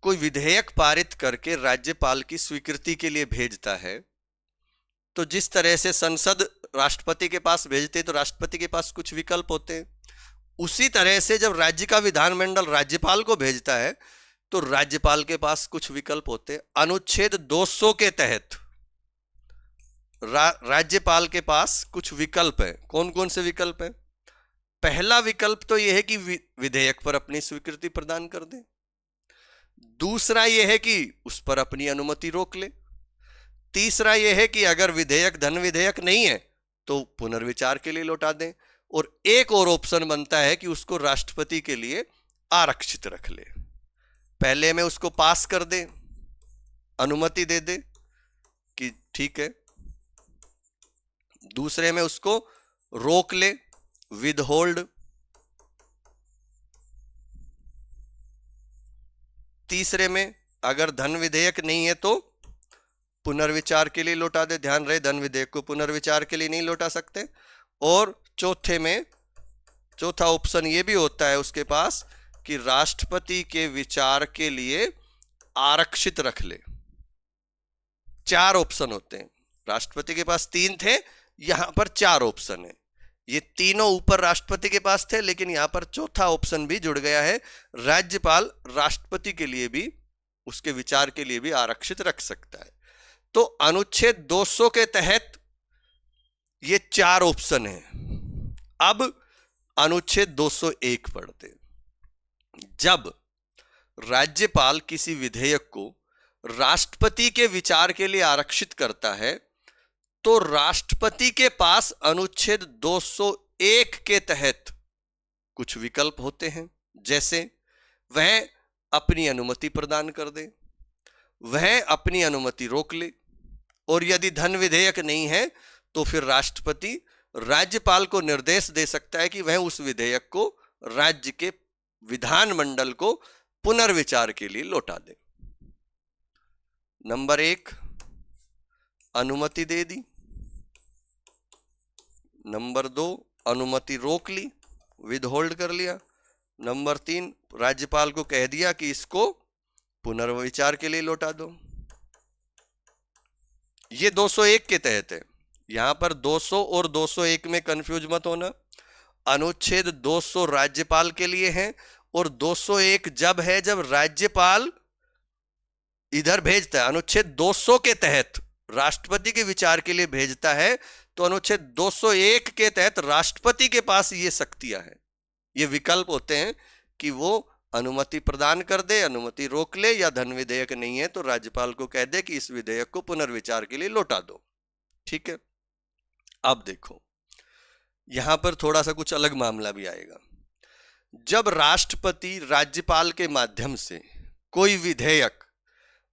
कोई विधेयक पारित करके राज्यपाल की स्वीकृति के लिए भेजता है, तो जिस तरह से संसद राष्ट्रपति के पास भेजते तो राष्ट्रपति के पास कुछ विकल्प होते हैं, उसी तरह से जब राज्य का विधानमंडल राज्यपाल को भेजता है तो राज्यपाल के पास कुछ विकल्प होते हैं। अनुच्छेद 200 के तहत राज्यपाल के पास कुछ विकल्प है। कौन कौन से विकल्प है? पहला विकल्प तो यह है कि विधेयक पर अपनी स्वीकृति प्रदान कर दे। दूसरा यह है कि उस पर अपनी अनुमति रोक ले। तीसरा यह है कि अगर विधेयक धन विधेयक नहीं है तो पुनर्विचार के लिए लौटा दें। और एक और ऑप्शन बनता है कि उसको राष्ट्रपति के लिए आरक्षित रख ले। पहले में उसको पास कर दे, अनुमति दे दे कि ठीक है, दूसरे में उसको रोक ले, विदहोल्ड, तीसरे में अगर धन विधेयक नहीं है तो पुनर्विचार के लिए लौटा दे। ध्यान रहे, धन विधेयक को पुनर्विचार के लिए नहीं लौटा सकते। और चौथे में, चौथा ऑप्शन ये भी होता है उसके पास कि राष्ट्रपति के विचार के लिए आरक्षित रख ले। 4 ऑप्शन होते हैं। राष्ट्रपति के पास 3 थे, यहां पर 4 ऑप्शन है। ये तीनों ऊपर राष्ट्रपति के पास थे, लेकिन यहां पर चौथा ऑप्शन भी जुड़ गया है। राज्यपाल राष्ट्रपति के लिए भी, उसके विचार के लिए भी आरक्षित रख सकता है। तो अनुच्छेद 200 के तहत ये 4 ऑप्शन है। अब अनुच्छेद 201 पढ़ते। जब राज्यपाल किसी विधेयक को राष्ट्रपति के विचार के लिए आरक्षित करता है तो राष्ट्रपति के पास अनुच्छेद 201 के तहत कुछ विकल्प होते हैं। जैसे वह अपनी अनुमति प्रदान कर दे, वह अपनी अनुमति रोक ले, और यदि धन विधेयक नहीं है तो फिर राष्ट्रपति राज्यपाल को निर्देश दे सकता है कि वह उस विधेयक को राज्य के विधानमंडल को पुनर्विचार के लिए लौटा दे। नंबर 1 अनुमति दे दी, नंबर 2 अनुमति रोक ली, विदहोल्ड कर लिया, नंबर 3 राज्यपाल को कह दिया कि इसको पुनर्विचार के लिए लौटा दो। ये 201 के तहत है। यहां पर 200 और 201 में कंफ्यूज मत होना। अनुच्छेद 200 राज्यपाल के लिए है और 201 जब है जब राज्यपाल इधर भेजता है। अनुच्छेद 200 के तहत राष्ट्रपति के विचार के लिए भेजता है तो अनुच्छेद 201 के तहत राष्ट्रपति के पास ये शक्तियां हैं, ये विकल्प होते हैं कि वो अनुमति प्रदान कर दे, अनुमति रोक ले, या धन विधेयक नहीं है तो राज्यपाल को कह दे कि इस विधेयक को पुनर्विचार के लिए लौटा दो। ठीक है, अब देखो यहां पर थोड़ा सा कुछ अलग मामला भी आएगा। जब राष्ट्रपति राज्यपाल के माध्यम से कोई विधेयक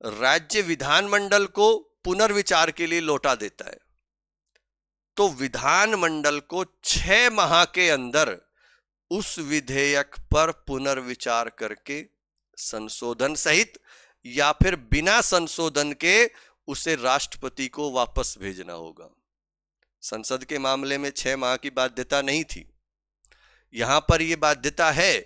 राज्य विधानमंडल को पुनर्विचार के लिए लौटा देता है तो विधानमंडल को 6 माह के अंदर उस विधेयक पर पुनर्विचार करके संशोधन सहित या फिर बिना संशोधन के उसे राष्ट्रपति को वापस भेजना होगा। संसद के मामले में 6 माह की बाध्यता नहीं थी, यहां पर यह बाध्यता है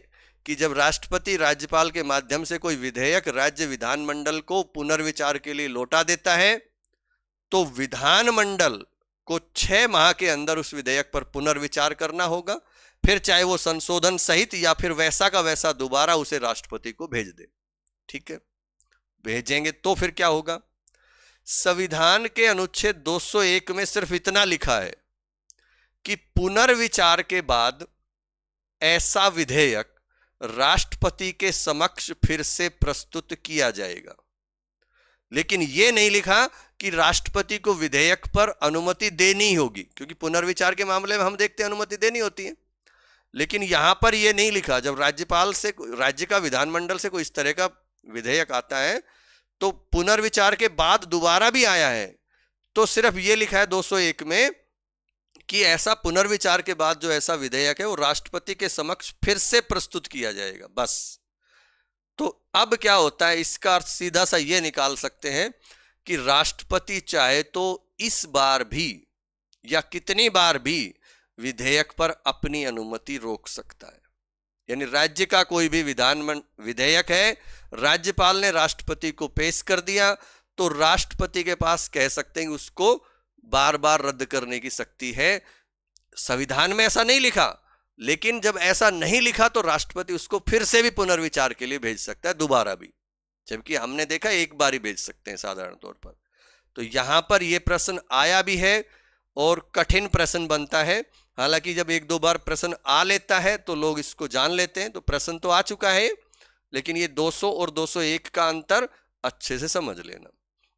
कि जब राष्ट्रपति राज्यपाल के माध्यम से कोई विधेयक राज्य विधानमंडल को पुनर्विचार के लिए लौटा देता है तो विधानमंडल को 6 माह के अंदर उस विधेयक पर पुनर्विचार करना होगा, फिर चाहे वो संशोधन सहित या फिर वैसा का वैसा दोबारा उसे राष्ट्रपति को भेज दे। ठीक है, भेजेंगे तो फिर क्या होगा? संविधान के अनुच्छेद 201 में सिर्फ इतना लिखा है कि पुनर्विचार के बाद ऐसा विधेयक राष्ट्रपति के समक्ष फिर से प्रस्तुत किया जाएगा, लेकिन यह नहीं लिखा कि राष्ट्रपति को विधेयक पर अनुमति देनी होगी, क्योंकि पुनर्विचार के मामले में हम देखते हैं अनुमति देनी होती है, लेकिन यहां पर यह नहीं लिखा। जब राज्यपाल से राज्य का विधानमंडल से कोई इस तरह का विधेयक आता है तो पुनर्विचार के बाद दोबारा भी आया है तो सिर्फ यह लिखा है 201 में कि ऐसा पुनर्विचार के बाद जो ऐसा विधेयक है वो राष्ट्रपति के समक्ष फिर से प्रस्तुत किया जाएगा, बस। तो अब क्या होता है, इसका अर्थ सीधा सा ये निकाल सकते हैं कि राष्ट्रपति चाहे तो इस बार भी या कितनी बार भी विधेयक पर अपनी अनुमति रोक सकता है। यानी राज्य का कोई भी विधेयक है, राज्यपाल ने राष्ट्रपति को पेश कर दिया तो राष्ट्रपति के पास कह सकते हैं कि उसको बार बार रद्द करने की शक्ति है। संविधान में ऐसा नहीं लिखा, लेकिन जब ऐसा नहीं लिखा तो राष्ट्रपति उसको फिर से भी पुनर्विचार के लिए भेज सकता है, दोबारा भी, जबकि हमने देखा एक बार ही भेज सकते हैं साधारण तौर पर। तो यहां पर यह प्रश्न आया भी है और कठिन प्रश्न बनता है। हालांकि जब 1-2 बार प्रश्न आ लेता है तो लोग इसको जान लेते हैं, तो प्रश्न तो आ चुका है, लेकिन ये 200 और 201 का अंतर अच्छे से समझ लेना।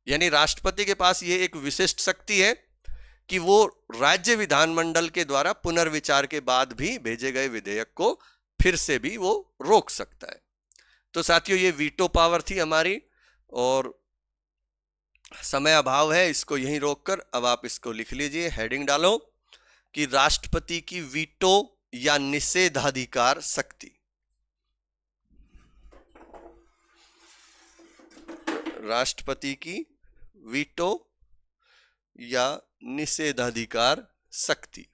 यानी राष्ट्रपति के पास ये एक विशिष्ट शक्ति है कि वो राज्य विधानमंडल के द्वारा पुनर्विचार के बाद भी भेजे गए विधेयक को फिर से भी वो रोक सकता है। तो साथियों, ये वीटो पावर थी हमारी और समय अभाव है, इसको यहीं रोककर अब आप इसको लिख लीजिए, हेडिंग डालो कि राष्ट्रपति की वीटो या निषेधाधिकार शक्ति। राष्ट्रपति की वीटो या निषेधाधिकार शक्ति।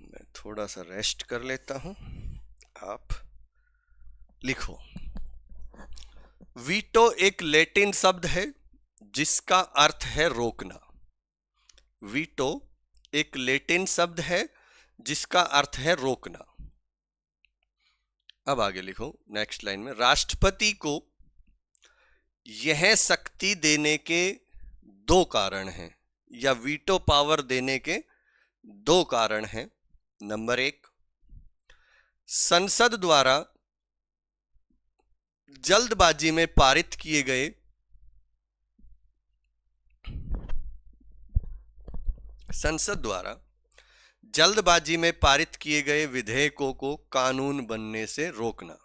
मैं थोड़ा सा रेस्ट कर लेता हूं, आप लिखो। वीटो एक लैटिन शब्द है जिसका अर्थ है रोकना। वीटो एक लैटिन शब्द है जिसका अर्थ है रोकना। अब आगे लिखो नेक्स्ट लाइन में, राष्ट्रपति को यह शक्ति देने के 2 कारण हैं, या वीटो पावर देने के 2 कारण हैं। नंबर 1, संसद द्वारा जल्दबाजी में पारित किए गए संसद द्वारा जल्दबाजी में पारित किए गए विधेयकों को कानून बनने से रोकना।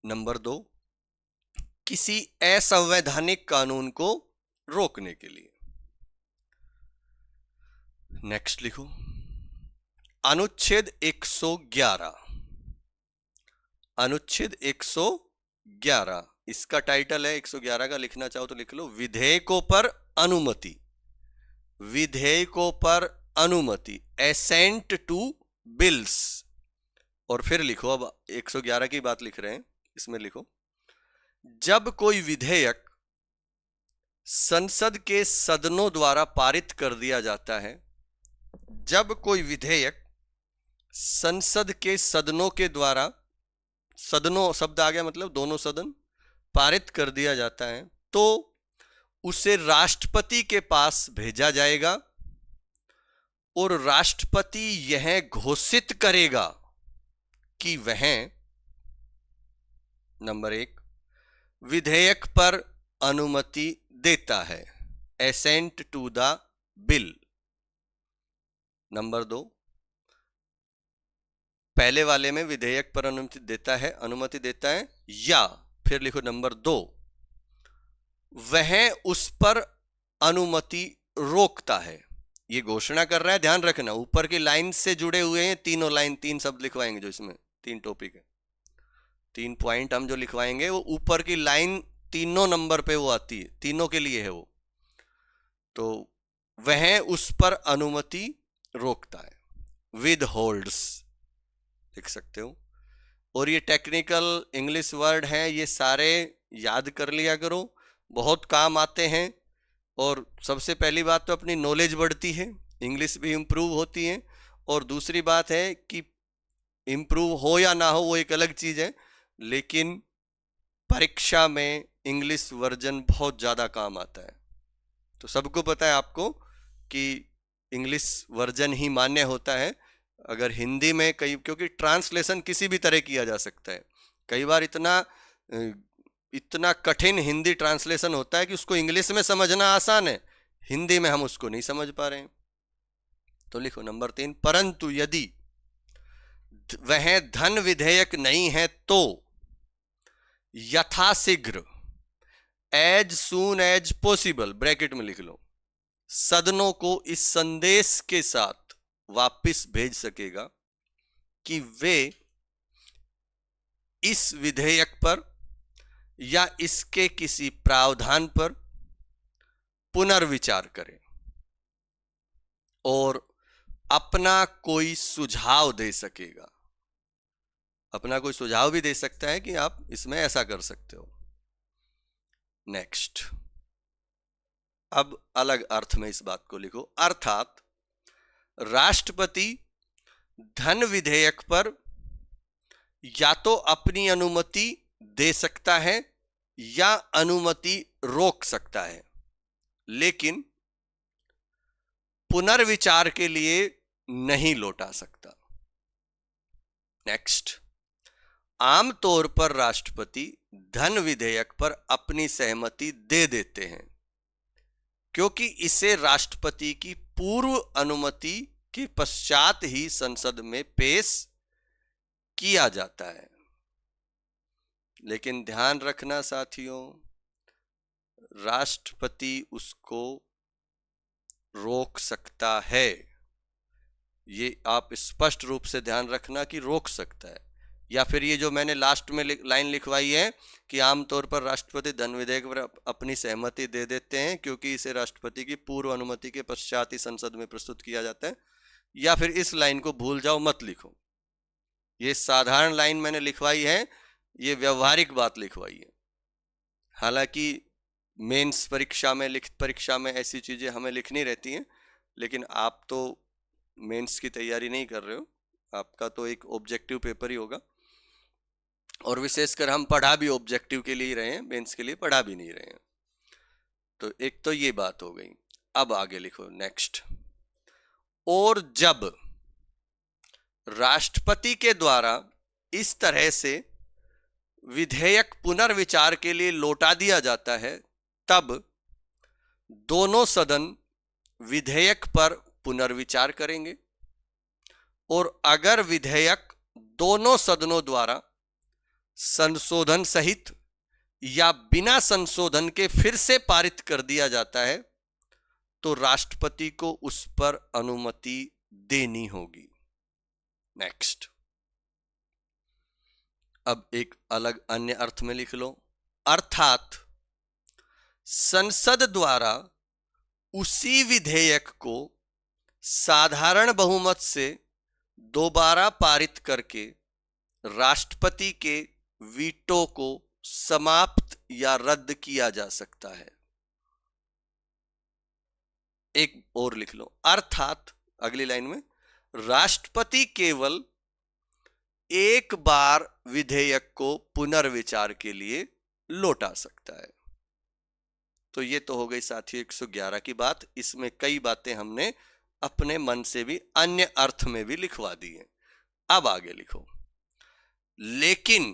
नंबर 2, किसी असंवैधानिक कानून को रोकने के लिए। नेक्स्ट लिखो, अनुच्छेद 111। अनुच्छेद 111, इसका टाइटल है 111 का, लिखना चाहो तो लिख लो, विधेयकों पर अनुमति। विधेयकों पर अनुमति, एसेंट टू बिल्स। और फिर लिखो, अब 111 की बात लिख रहे हैं, इसमें लिखो, जब कोई विधेयक संसद के सदनों द्वारा पारित कर दिया जाता है, जब कोई विधेयक संसद के सदनों के द्वारा, सदनों शब्द आ गया मतलब दोनों सदन, पारित कर दिया जाता है, तो उसे राष्ट्रपति के पास भेजा जाएगा और राष्ट्रपति यह घोषित करेगा कि वह, नंबर 1, विधेयक पर अनुमति देता है, assent to the bill. Number 2, पहले वाले में विधेयक पर अनुमति देता है, या फिर लिखो नंबर 2, वह उस पर अनुमति रोकता है। ये घोषणा कर रहा है, ध्यान रखना, ऊपर की लाइन से जुड़े हुए हैं तीनों लाइन, 3 शब्द लिखवाएंगे जो इसमें 3 टॉपिक है, 3 पॉइंट हम जो लिखवाएंगे वो ऊपर की लाइन तीनों नंबर पे वो आती है, तीनों के लिए है वो। तो वह उस पर अनुमति रोकता है, विद होल्ड्स लिख सकते हो। और ये टेक्निकल इंग्लिश वर्ड हैं, ये सारे याद कर लिया करो, बहुत काम आते हैं। और सबसे पहली बात तो अपनी नॉलेज बढ़ती है, इंग्लिश भी इम्प्रूव होती है। और दूसरी बात है कि इम्प्रूव हो या ना हो वो एक अलग चीज़ है, लेकिन परीक्षा में इंग्लिश वर्जन बहुत ज़्यादा काम आता है। तो सबको पता है आपको कि इंग्लिश वर्जन ही मान्य होता है। अगर हिंदी में कई, क्योंकि ट्रांसलेशन किसी भी तरह किया जा सकता है, कई बार इतना कठिन हिंदी ट्रांसलेशन होता है कि उसको इंग्लिश में समझना आसान है, हिंदी में हम उसको नहीं समझ पा रहे हैं। तो लिखो नंबर 3, परंतु यदि वह धन विधेयक नहीं है तो यथाशीघ्र, as soon as possible, bracket में लिख लो, सदनों को इस संदेश के साथ वापस भेज सकेगा कि वे इस विधेयक पर या इसके किसी प्रावधान पर पुनर्विचार करें और अपना कोई सुझाव दे सकेगा। अपना कोई सुझाव भी दे सकता है कि आप इसमें ऐसा कर सकते हो। नेक्स्ट, अब अलग अर्थ में इस बात को लिखो, अर्थात राष्ट्रपति धन विधेयक पर या तो अपनी अनुमति दे सकता है या अनुमति रोक सकता है, लेकिन पुनर्विचार के लिए नहीं लौटा सकता। नेक्स्ट, आमतौर पर राष्ट्रपति धन विधेयक पर अपनी सहमति दे देते हैं क्योंकि इसे राष्ट्रपति की पूर्व अनुमति के पश्चात ही संसद में पेश किया जाता है। लेकिन ध्यान रखना साथियों, राष्ट्रपति उसको रोक सकता है, ये आप स्पष्ट रूप से ध्यान रखना कि रोक सकता है। या फिर ये जो मैंने लास्ट में लाइन लिखवाई है कि आमतौर पर राष्ट्रपति धन विधेयक पर अपनी सहमति दे देते हैं क्योंकि इसे राष्ट्रपति की पूर्व अनुमति के पश्चात ही संसद में प्रस्तुत किया जाता है, या फिर इस लाइन को भूल जाओ, मत लिखो। ये साधारण लाइन मैंने लिखवाई है, ये व्यवहारिक बात लिखवाई है। हालांकि मेंस परीक्षा में, लिखित परीक्षा में ऐसी चीज़ें हमें लिखनी रहती हैं, लेकिन आप तो मेंस की तैयारी नहीं कर रहे हो, आपका तो एक ऑब्जेक्टिव पेपर ही होगा। और विशेषकर हम पढ़ा भी ऑब्जेक्टिव के लिए ही रहे हैं, मेंस के लिए पढ़ा भी नहीं रहे हैं। तो एक तो ये बात हो गई। अब आगे लिखो नेक्स्ट, और जब राष्ट्रपति के द्वारा इस तरह से विधेयक पुनर्विचार के लिए लौटा दिया जाता है, तब दोनों सदन विधेयक पर पुनर्विचार करेंगे और अगर विधेयक दोनों सदनों द्वारा संशोधन सहित या बिना संशोधन के फिर से पारित कर दिया जाता है तो राष्ट्रपति को उस पर अनुमति देनी होगी। नेक्स्ट, अब एक अलग अन्य अर्थ में लिख लो, अर्थात संसद द्वारा उसी विधेयक को साधारण बहुमत से दोबारा पारित करके राष्ट्रपति के वीटो को समाप्त या रद्द किया जा सकता है। एक और लिख लो, अर्थात अगली लाइन में राष्ट्रपति केवल एक बार विधेयक को पुनर्विचार के लिए लौटा सकता है। तो ये तो हो गई साथियों 111 की बात। इसमें कई बातें हमने अपने मन से भी अन्य अर्थ में भी लिखवा दी है। अब आगे लिखो, लेकिन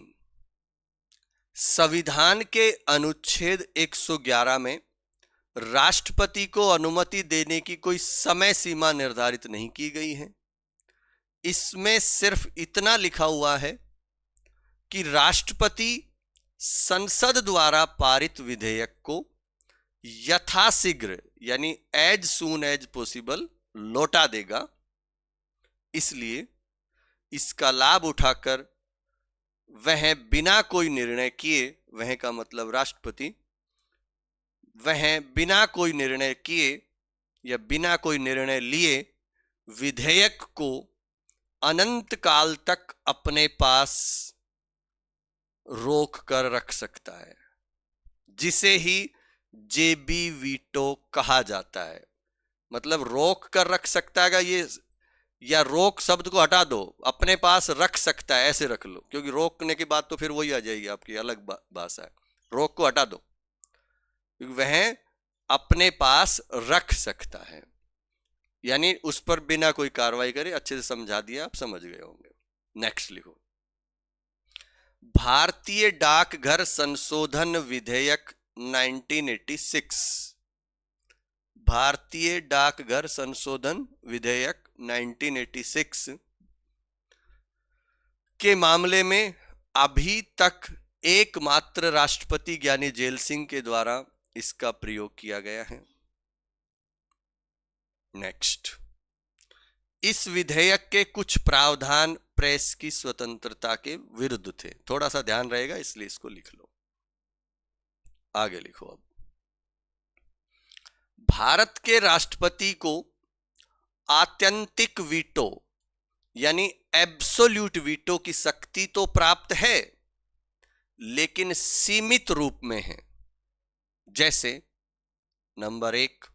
संविधान के अनुच्छेद 111 में राष्ट्रपति को अनुमति देने की कोई समय सीमा निर्धारित नहीं की गई है। इसमें सिर्फ इतना लिखा हुआ है कि राष्ट्रपति संसद द्वारा पारित विधेयक को यथाशीघ्र यानी एज सून एज पॉसिबल लौटा देगा। इसलिए इसका लाभ उठाकर वह बिना कोई निर्णय किए, वह का मतलब राष्ट्रपति, वह बिना कोई निर्णय किए या बिना कोई निर्णय लिए विधेयक को अनंत काल तक अपने पास रोक कर रख सकता है, जिसे ही जेबी वीटो कहा जाता है। मतलब रोक कर रख सकता है ये, या रोक शब्द को हटा दो, अपने पास रख सकता है ऐसे रख लो, क्योंकि रोकने के बाद तो फिर वही आ जाएगी आपकी अलग भाषा है। रोक को हटा दो, क्योंकि वह अपने पास रख सकता है, यानी उस पर बिना कोई कार्रवाई करे। अच्छे से समझा दिया, आप समझ गए होंगे। नेक्स्ट लिखो, भारतीय डाकघर संशोधन विधेयक 1986। भारतीय डाकघर संशोधन विधेयक 1986 के मामले में अभी तक एकमात्र राष्ट्रपति ज्ञानी जेल सिंह के द्वारा इसका प्रयोग किया गया है। नेक्स्ट, इस विधेयक के कुछ प्रावधान प्रेस की स्वतंत्रता के विरुद्ध थे। थोड़ा सा ध्यान रहेगा इसलिए इसको लिख लो। आगे लिखो, अब भारत के राष्ट्रपति को आत्यंतिक वीटो यानी एब्सोल्यूट वीटो की शक्ति तो प्राप्त है, लेकिन सीमित रूप में है। जैसे नंबर 1,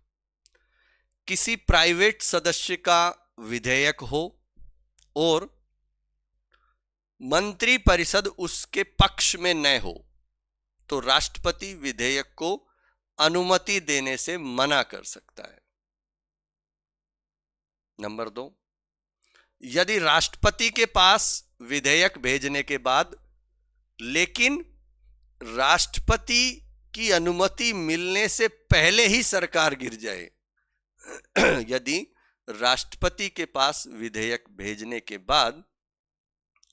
किसी प्राइवेट सदस्य का विधेयक हो और मंत्री परिषद उसके पक्ष में न हो तो राष्ट्रपति विधेयक को अनुमति देने से मना कर सकता है। नंबर 2, यदि राष्ट्रपति के पास विधेयक भेजने के बाद लेकिन राष्ट्रपति की अनुमति मिलने से पहले ही सरकार गिर जाए, यदि राष्ट्रपति के पास विधेयक भेजने के बाद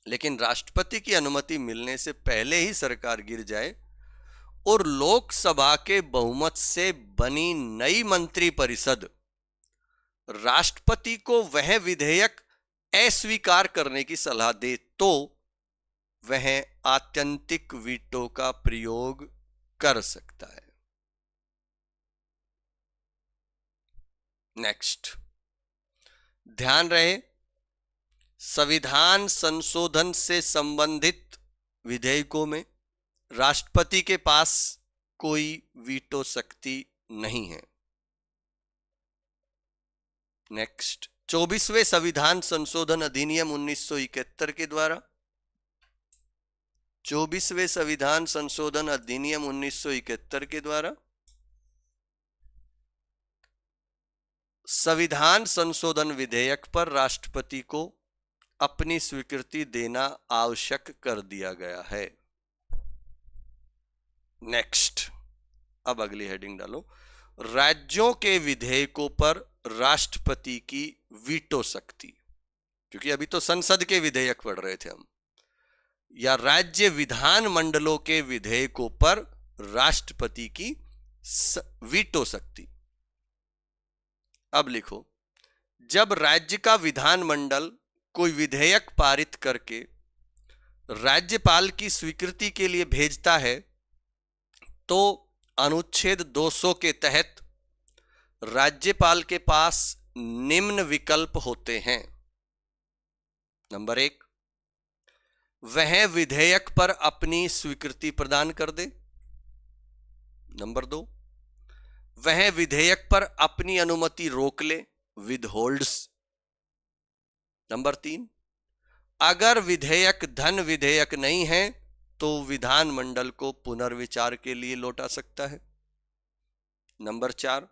लेकिन राष्ट्रपति की अनुमति मिलने से पहले ही सरकार गिर जाए और लोकसभा के बहुमत से बनी नई मंत्री परिषद राष्ट्रपति को वह विधेयक अस्वीकार करने की सलाह दे तो वह आत्यंतिक वीटो का प्रयोग कर सकता है। नेक्स्ट, ध्यान रहे, संविधान संशोधन से संबंधित विधेयकों में राष्ट्रपति के पास कोई वीटो शक्ति नहीं है। नेक्स्ट, 24वें संविधान संशोधन अधिनियम 1971 के द्वारा 24वें संविधान संशोधन अधिनियम 1971 के द्वारा संविधान संशोधन विधेयक पर राष्ट्रपति को अपनी स्वीकृति देना आवश्यक कर दिया गया है। नेक्स्ट, अब अगली हेडिंग डालो, राज्यों के विधेयकों पर राष्ट्रपति की वीटो शक्ति, क्योंकि अभी तो संसद के विधेयक पढ़ रहे थे हम, या राज्य विधान मंडलों के विधेयकों पर राष्ट्रपति की वीटो शक्ति। अब लिखो, जब राज्य का विधानमंडल कोई विधेयक पारित करके राज्यपाल की स्वीकृति के लिए भेजता है तो अनुच्छेद 200 के तहत राज्यपाल के पास निम्न विकल्प होते हैं। नंबर 1, वह विधेयक पर अपनी स्वीकृति प्रदान कर दे। नंबर 2, वह विधेयक पर अपनी अनुमति रोक ले, विदहोल्ड्स। नंबर 3, अगर विधेयक धन विधेयक नहीं है तो विधानमंडल को पुनर्विचार के लिए लौटा सकता है। नंबर 4,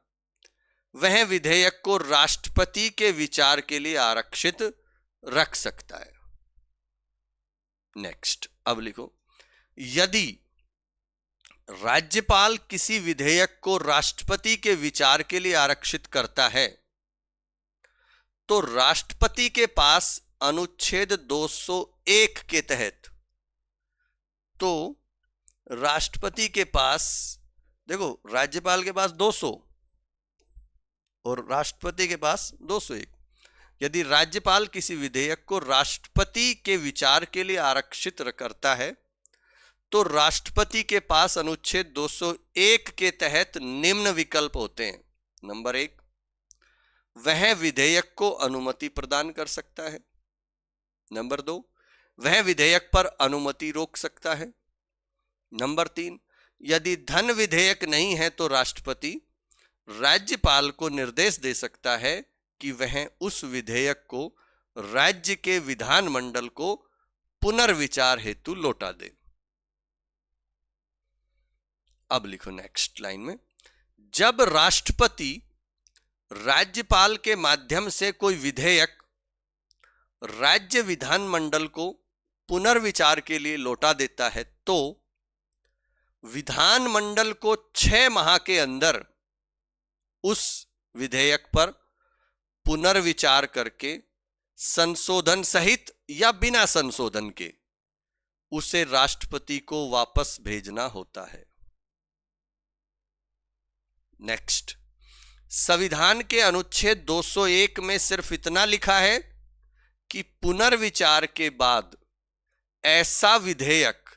वह विधेयक को राष्ट्रपति के विचार के लिए आरक्षित रख सकता है। नेक्स्ट, अब लिखो, यदि राज्यपाल किसी विधेयक को राष्ट्रपति के विचार के लिए आरक्षित करता है तो राष्ट्रपति के पास अनुच्छेद 201 के तहत, तो राष्ट्रपति के पास, देखो राज्यपाल के पास 200 और राष्ट्रपति के पास 201, यदि राज्यपाल किसी विधेयक को राष्ट्रपति के विचार के लिए आरक्षित करता है तो राष्ट्रपति के पास अनुच्छेद 201 के तहत निम्न विकल्प होते हैं। नंबर 1, वह विधेयक को अनुमति प्रदान कर सकता है। नंबर 2, वह विधेयक पर अनुमति रोक सकता है। नंबर 3, यदि धन विधेयक नहीं है तो राष्ट्रपति राज्यपाल को निर्देश दे सकता है कि वह उस विधेयक को राज्य के विधानमंडल को पुनर्विचार हेतु लौटा दे। अब लिखो नेक्स्ट लाइन में, जब राष्ट्रपति राज्यपाल के माध्यम से कोई विधेयक राज्य विधानमंडल को पुनर्विचार के लिए लौटा देता है तो विधानमंडल को 6 माह के अंदर उस विधेयक पर पुनर्विचार करके संशोधन सहित या बिना संशोधन के उसे राष्ट्रपति को वापस भेजना होता है। नेक्स्ट, संविधान के अनुच्छेद 201 में सिर्फ इतना लिखा है कि पुनर्विचार के बाद ऐसा विधेयक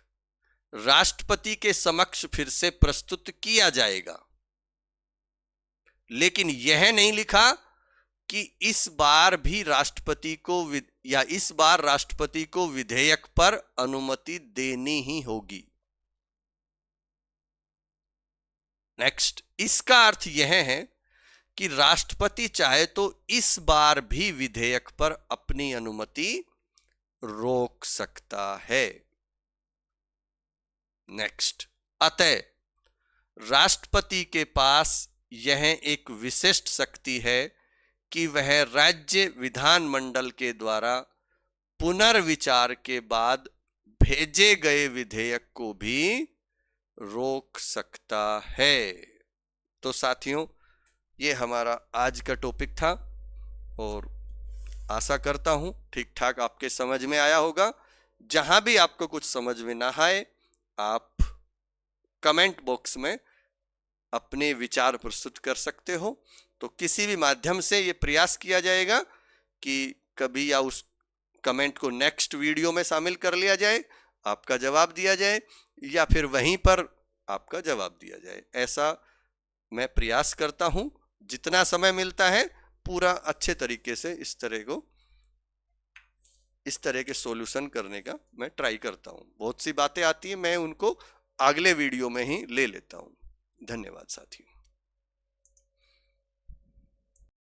राष्ट्रपति के समक्ष फिर से प्रस्तुत किया जाएगा, लेकिन यह नहीं लिखा कि इस बार भी राष्ट्रपति को या इस बार राष्ट्रपति को विधेयक पर अनुमति देनी ही होगी। नेक्स्ट, इसका अर्थ यह है कि राष्ट्रपति चाहे तो इस बार भी विधेयक पर अपनी अनुमति रोक सकता है। नेक्स्ट, अतः राष्ट्रपति के पास यह एक विशिष्ट शक्ति है कि वह राज्य विधानमंडल के द्वारा पुनर्विचार के बाद भेजे गए विधेयक को भी रोक सकता है। तो साथियों, ये हमारा आज का टॉपिक था और आशा करता हूं ठीक ठाक आपके समझ में आया होगा। जहां भी आपको कुछ समझ में ना आए, आप कमेंट बॉक्स में अपने विचार प्रस्तुत कर सकते हो। तो किसी भी माध्यम से ये प्रयास किया जाएगा कि कभी या उस कमेंट को नेक्स्ट वीडियो में शामिल कर लिया जाए, आपका जवाब दिया जाए, या फिर वहीं पर आपका जवाब दिया जाए। ऐसा मैं प्रयास करता हूं, जितना समय मिलता है पूरा अच्छे तरीके से इस तरह के सॉल्यूशन करने का मैं ट्राई करता हूं। बहुत सी बातें आती हैं, मैं उनको अगले वीडियो में ही ले लेता हूं। धन्यवाद साथियों।